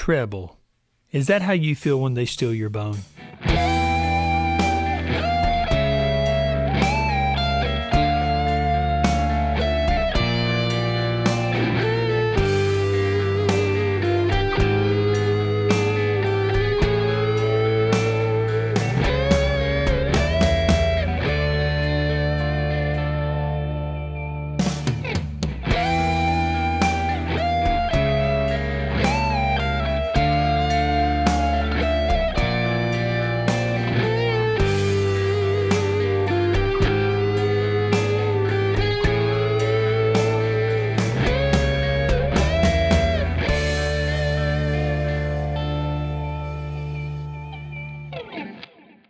treble. Is that how you feel when they steal your bone?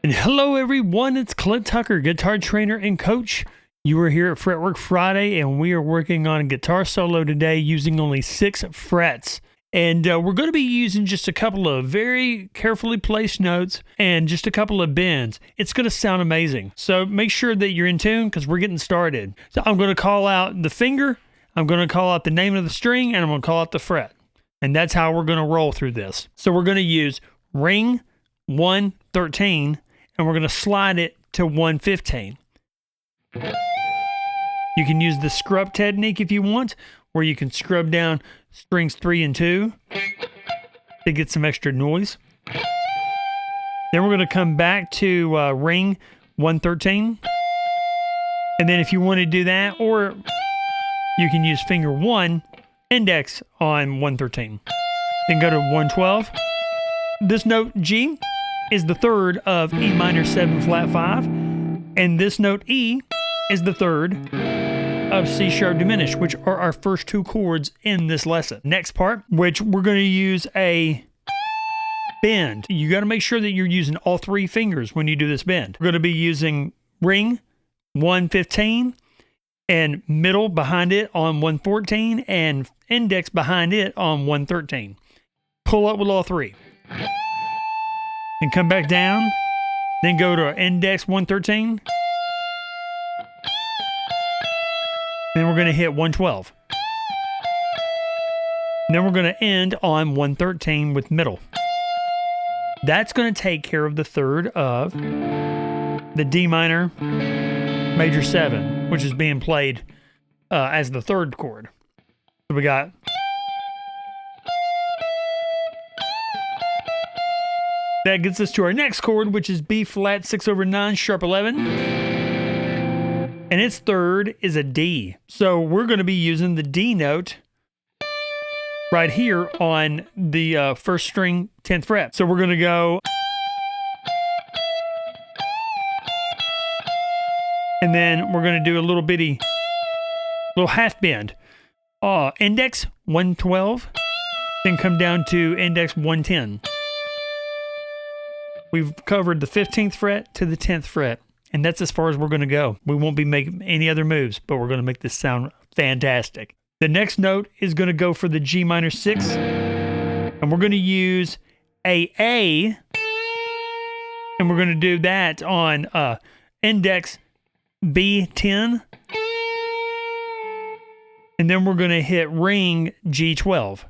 And hello everyone, it's Clint Tucker, guitar trainer and coach. You are here at Fretwork Friday, and we are working on a guitar solo today using only 6 frets. And we're going to be using just a couple of very carefully placed notes and just a couple of bends. It's going to sound amazing. So make sure that you're in tune because we're getting started. So I'm going to call out the finger, I'm going to call out the name of the string, and I'm going to call out the fret. And that's how we're going to roll through this. So we're going to use ring 113, and we're going to slide it to 115. You can use the scrub technique if you want, where you can scrub down strings 3 and 2 to get some extra noise. Then we're going to come back to ring 113. And then if you want to do that, or you can use finger 1, index on 113. Then go to 112. This note G is the third of E minor 7 flat 5, and this note E is the third of C sharp diminished, which are our first 2 chords in this lesson. Next part, which we're going to use a bend. You got to make sure that you're using all 3 fingers when you do this bend. We're going to be using ring 115 and middle behind it on 114 and index behind it on 113. Pull up with all 3. And come back down, then go to index 113. Then we're going to hit 112. And then we're going to end on 113 with middle. That's going to take care of the third of the D minor major 7, which is being played as the third chord. So we got... That gets us to our next chord, which is B flat 6/9 sharp 11. And its third is a D. So we're going to be using the D note right here on the first string 10th fret. So we're going to go. And then we're going to do a little half bend. Index 112. Then come down to index 110. We've covered the 15th fret to the 10th fret, and that's as far as we're going to go. We won't be making any other moves, but we're going to make this sound fantastic. The next note is going to go for the G minor 6, and we're going to use a A, and we're going to do that on index B10, and then we're going to hit ring G12.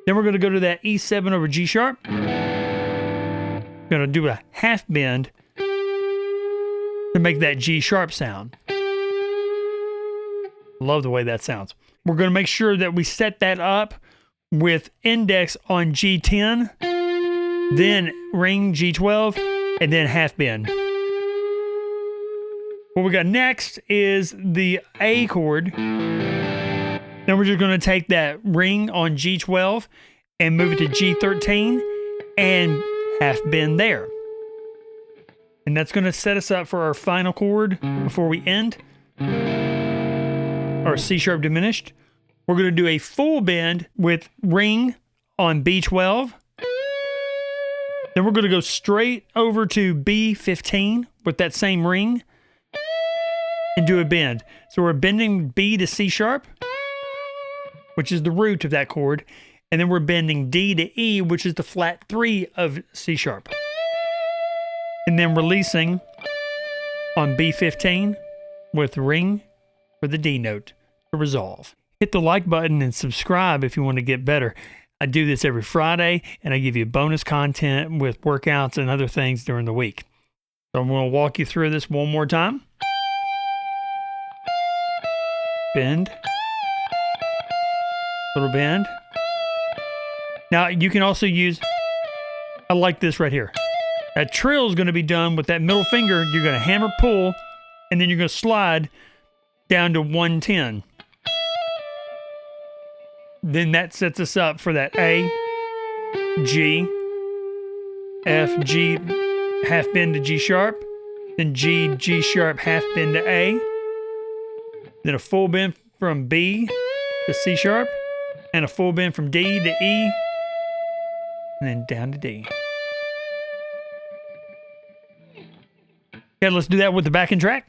Then we're going to go to that E7 over G sharp. Going to do a half bend to make that G sharp sound. Love the way that sounds. We're going to make sure that we set that up with index on G10, then ring G12, and then half bend. What we got next is the A chord. Then we're just going to take that ring on G12 and move it to G13 and half bend there. And that's going to set us up for our final chord before we end, our C sharp diminished. We're going to do a full bend with ring on B12. Then we're going to go straight over to B15 with that same ring and do a bend. So we're bending B to C sharp, which is the root of that chord. And then we're bending D to E, which is the flat 3 of C sharp. And then releasing on B15 with ring for the D note to resolve. hit the like button and subscribe if you want to get better. I do this every Friday, and I give you bonus content with workouts and other things during the week. So I'm going to walk you through this one more time. Bend. Little bend. Now, you can also use, I like this right here. That trill is going to be done with that middle finger. You're going to hammer pull, and then you're going to slide down to 110. Then that sets us up for that A, G, F, G, half bend to G sharp, then G, G sharp, half bend to A, then a full bend from B to C sharp, and a full bend from D to E, and then down to D. Okay, let's do that with the backing track.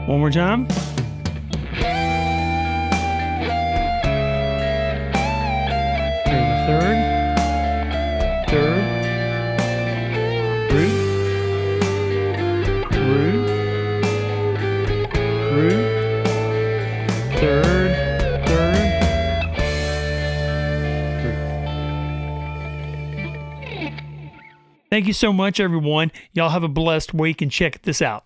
One more time. Third, root, third, root. Thank you so much, everyone. Y'all have a blessed week, and check this out.